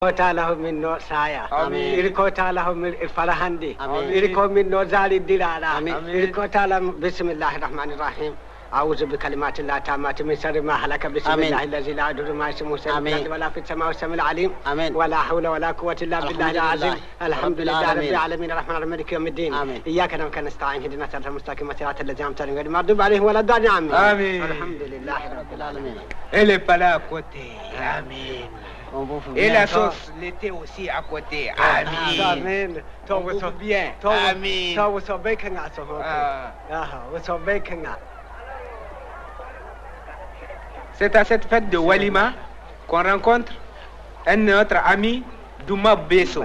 Kota lahum min no saya. Amin. Iri kota lahum min farahandi. Amin. Iri ko min no zali dilala. Amin. Iri kota lahum bismillahirrahmanirrahim. أعوذ بكلمات الله التامات من شر ما هلك بسم الله الذي لا يضر مع اسمه شيء في الأرض ولا في السماء والسميع العليم ولا حول ولا قوة إلا بالله العظيم الحمد لله رب العالمين الرحمن الرحيم مالك يوم الدين إياك نعبد وإياك نستعين اهدنا الصراط المستقيم صراط الذين أنعمت عليهم غير المغضوب عليهم ولا الضالين آمين الحمد لله رب العالمين. Elle est pas là à côté. Amen. Et la sauce l'était aussi à côté. Amen. Amen. On vous sauve bien. Amen. Ça vous sauve bien. Vous sauve bien. C'est à cette fête de Walima qu'on rencontre un de notre ami, Douma Besso.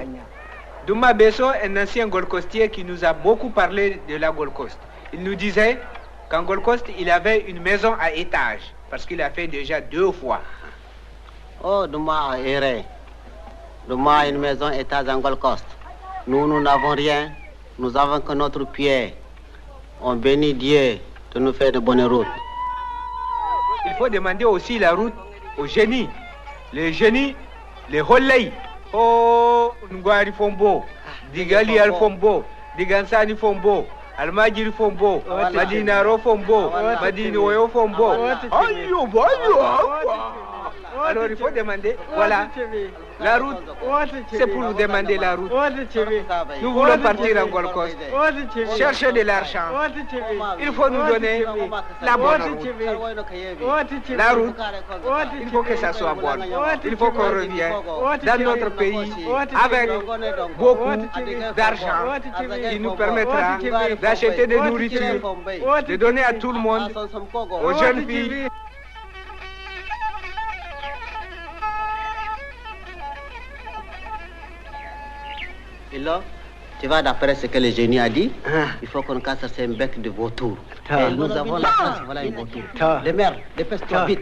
Douma Besso est un ancien Gold Coastier qui nous a beaucoup parlé de la Gold Coast. Il nous disait qu'en Gold Coast, il avait une maison à étage, parce qu'il a fait déjà 2 fois. Oh, Douma Ere. Douma a une maison à étage en Gold Coast. Nous n'avons rien. Nous avons que notre pied. On bénit Dieu de nous faire de bonnes routes. Il faut demander aussi la route aux génies. Les génies, les Holley. Oh, Ngwari Fombo, Digali Al Fombo, Digansani Fombo, Almajiri Fombo, Madinaro Fombo, Madinoyo Fombo. Alors il faut demander, voilà, la route, c'est pour nous demander la route. Nous voulons partir en Gold Coast, chercher de l'argent. Il faut nous donner la bonne route. La route, il faut que ça soit bonne. Il faut qu'on revienne dans notre pays avec beaucoup d'argent qui nous permettra d'acheter des nourritures, de donner à tout le monde, aux jeunes filles. Et là, tu vas d'après ce que le génie a dit, il faut qu'on casse ces becs de vautour. Et nous avons la chance, voilà une vautour. Les mères, dépêche-toi vite.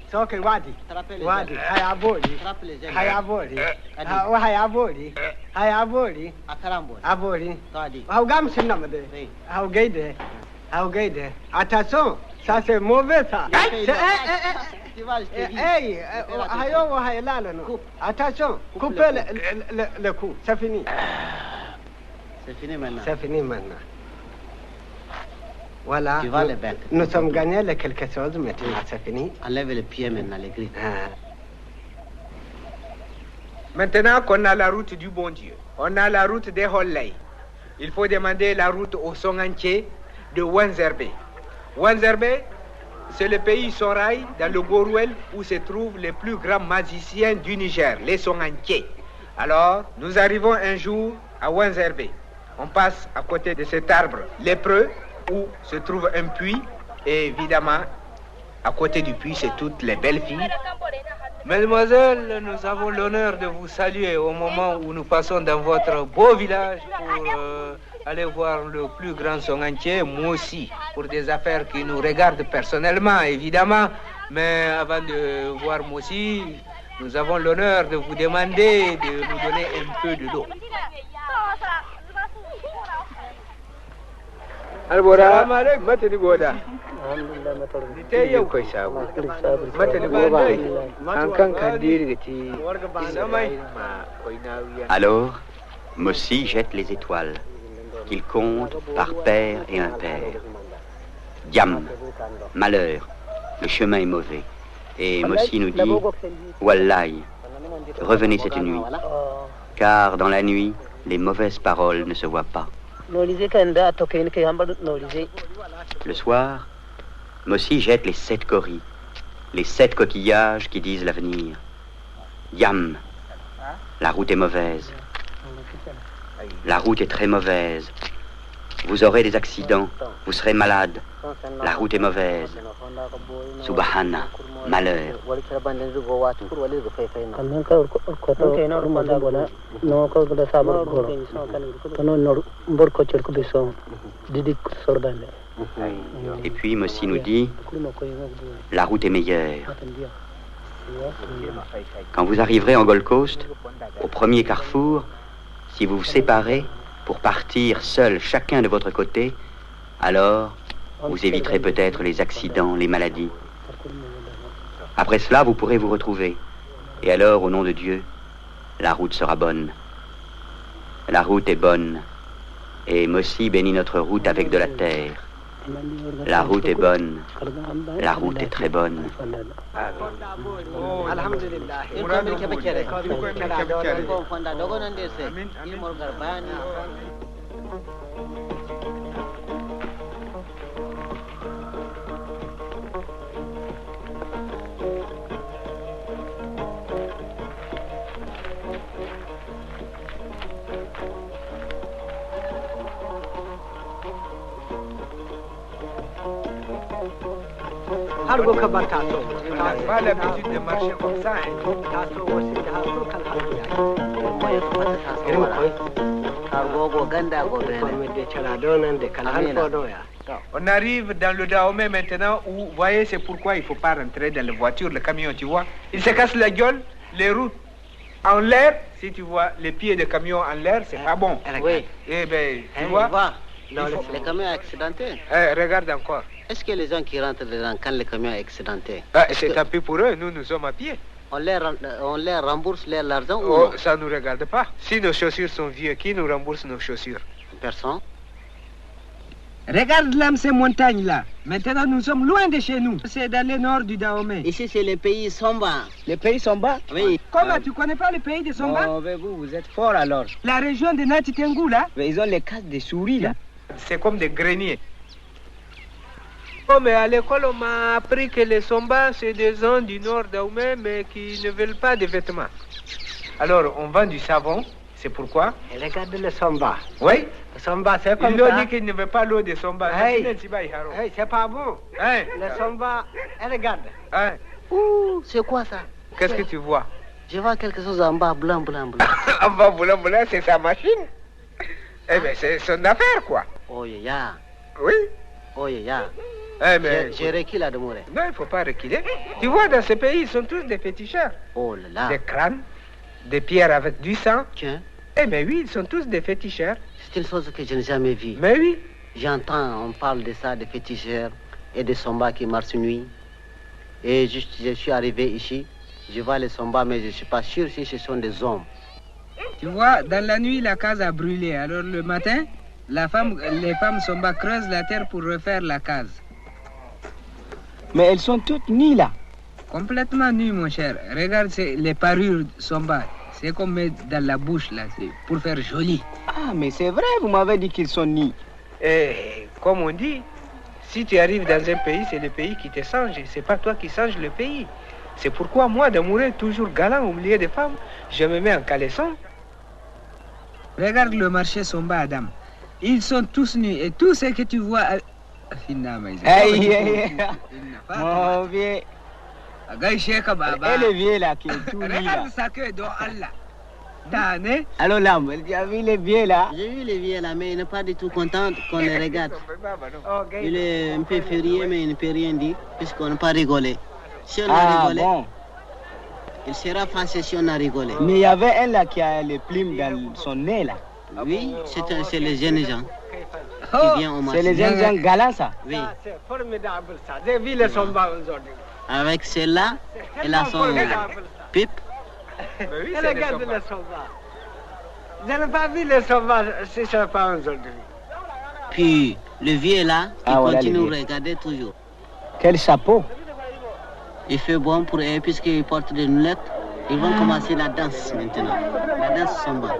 Soke wadi hayabori abori how gam sinamade how gaide attention ça c'est mauvais ça hey hayo hayalala no attention coupez le coup c'est fini maintenant. Voilà, nous sommes gagnés les quelque chose, maintenant c'est fini. Enlève le pied maintenant, les griffes. Maintenant qu'on a la route du bon Dieu, on a la route des Holley, il faut demander la route au Songanché de Wanzerbe. Wanzerbe, c'est le pays Soraï, dans le Gorouel, où se trouvent les plus grands magiciens du Niger, les Songanché. Alors, nous arrivons un jour à Wanzerbe. On passe à côté de cet arbre lépreux, où se trouve un puits, et évidemment, à côté du puits, c'est toutes les belles filles. Mademoiselle, nous avons l'honneur de vous saluer au moment où nous passons dans votre beau village pour aller voir le plus grand Songanché, Moussi, pour des affaires qui nous regardent personnellement, évidemment. Mais avant de voir Moussi, nous avons l'honneur de vous demander de nous donner un peu de l'eau. Albora, mata di goda. Ita yau kai sabu. Mata di goda. An kan kadiri gati. Alors, Moussi jette les étoiles, qu'il compte par paire et impair. Diam, malheur, le chemin est mauvais. Et Moussi nous dit, Wallahi, revenez cette nuit, car dans la nuit, les mauvaises paroles ne se voient pas. Le soir, Moussi jette les 7 coris, les 7 coquillages qui disent l'avenir. Yam, la route est mauvaise. La route est très mauvaise. Vous aurez des accidents, vous serez malade. La route est mauvaise. Subhana, malheur. Et puis Moussi nous dit, la route est meilleure. Quand vous arriverez en Gold Coast, au premier carrefour, si vous vous séparez pour partir seul chacun de votre côté, Alors, vous éviterez peut-être les accidents, les maladies. Après cela, vous pourrez vous retrouver. Et alors, au nom de Dieu, la route sera bonne. La route est bonne. Et Mossi bénit notre route avec de la terre. La route est bonne. La route est très bonne. On n'a pas l'habitude de marcher comme ça. On arrive dans le Dahomey maintenant où, vous voyez, c'est pourquoi il ne faut pas rentrer dans la voiture, le camion, tu vois. Il se casse la gueule, les routes en l'air, si tu vois les pieds de camion en l'air, c'est pas bon. Oui. Eh bien, tu vois. Les camions accidentés. Regarde encore. Est-ce que les gens qui rentrent dedans quand le camion est accidenté? C'est tant pis pour eux, nous sommes à pied. On leur rembourse l'argent ou Oh, non? ça ne nous regarde pas. Si nos chaussures sont vieux, qui nous rembourse nos chaussures? Personne. Regarde là, ces montagnes-là. Maintenant, nous sommes loin de chez nous. C'est dans le nord du Dahomey. Ici, c'est le pays Somba. Le pays Somba? Oui. Comment, tu connais pas le pays de Somba? Oh, mais vous êtes fort alors. La région de Natitengu, là? Mais ils ont les cases des souris là. C'est comme des greniers. Oh, mais à l'école, on m'a appris que les Somba, c'est des gens du nord Dahomey, mais qui ne veulent pas de vêtements. Alors, on vend du savon, c'est pourquoi? Et regarde le Somba. Oui. Le Somba, c'est comme Ils ont ça. dit qu'ils ne veulent pas l'eau de Somba. Hey. Hey. C'est pas bon. Hein? Le Somba, regarde. Hein? Ouh, c'est quoi ça? Qu'est-ce que tu vois? Je vois quelque chose en bas, blanc. En bas, blanc, c'est sa machine. Eh bien, c'est son affaire, quoi. Oh, ya. Oui. Oh, ya. Eh mais... J'ai reculé à demeurer. Non, il ne faut pas reculer. Tu vois, dans ce pays, ils sont tous des féticheurs. Oh là là. Des crânes, des pierres avec du sang. Tiens, Eh bien oui, ils sont tous des féticheurs. c'est une chose que je n'ai jamais vue. Mais oui. J'entends, on parle de ça, des féticheurs et des sombas qui marchent nuit. Et je suis arrivé ici, je vois les sombas, mais je ne suis pas sûr si ce sont des hommes. Tu vois, dans la nuit, la case a brûlé. Alors le matin, les femmes Somba creusent la terre pour refaire la case. Mais elles sont toutes nues là. Complètement nues, mon cher. Regarde les parures Somba. C'est qu'on met dans la bouche, là, c'est pour faire joli. Ah, mais c'est vrai, vous m'avez dit qu'ils sont nus. Et comme on dit, si tu arrives dans un pays, c'est le pays qui te change. C'est pas toi qui change le pays. C'est pourquoi moi, d'amourer toujours galant au milieu des femmes, je me mets en caleçon. Regarde le marché Somba, Adam. Ils sont tous nus et tout ce que tu vois... Hey, mon vieux. Et le vieux là qui est tout nu là. Regarde ça que dans Allah. T'as né? Alors là, tu as vu les vieux là? J'ai vu les vieux là, mais il n'est pas du tout content qu'on les regarde. Il est un peu furieux, mais il ne peut rien dire, puisqu'on n'a pas rigolé. Si on a rigolé, bon. il sera fâché si on a rigolé. Mais il y avait un là qui a les plumes dans son nez là. Oui, c'est les jeunes gens qui viennent au marché. C'est les jeunes gens galants ça? Oui. C'est formidable ça. J'ai vu les Somba aujourd'hui. Avec celle-là, elle a son pipe. Mais oui, c'est les Regarde Somba. les Somba. Je n'ai pas vu les Somba si ce n'est pas aujourd'hui. Puis le vieux là, il voilà, continue le à vieux. regarder toujours. Quel chapeau! Il fait bon pour eux puisqu'ils portent des lunettes. Ils vont commencer la danse maintenant. La danse Somba.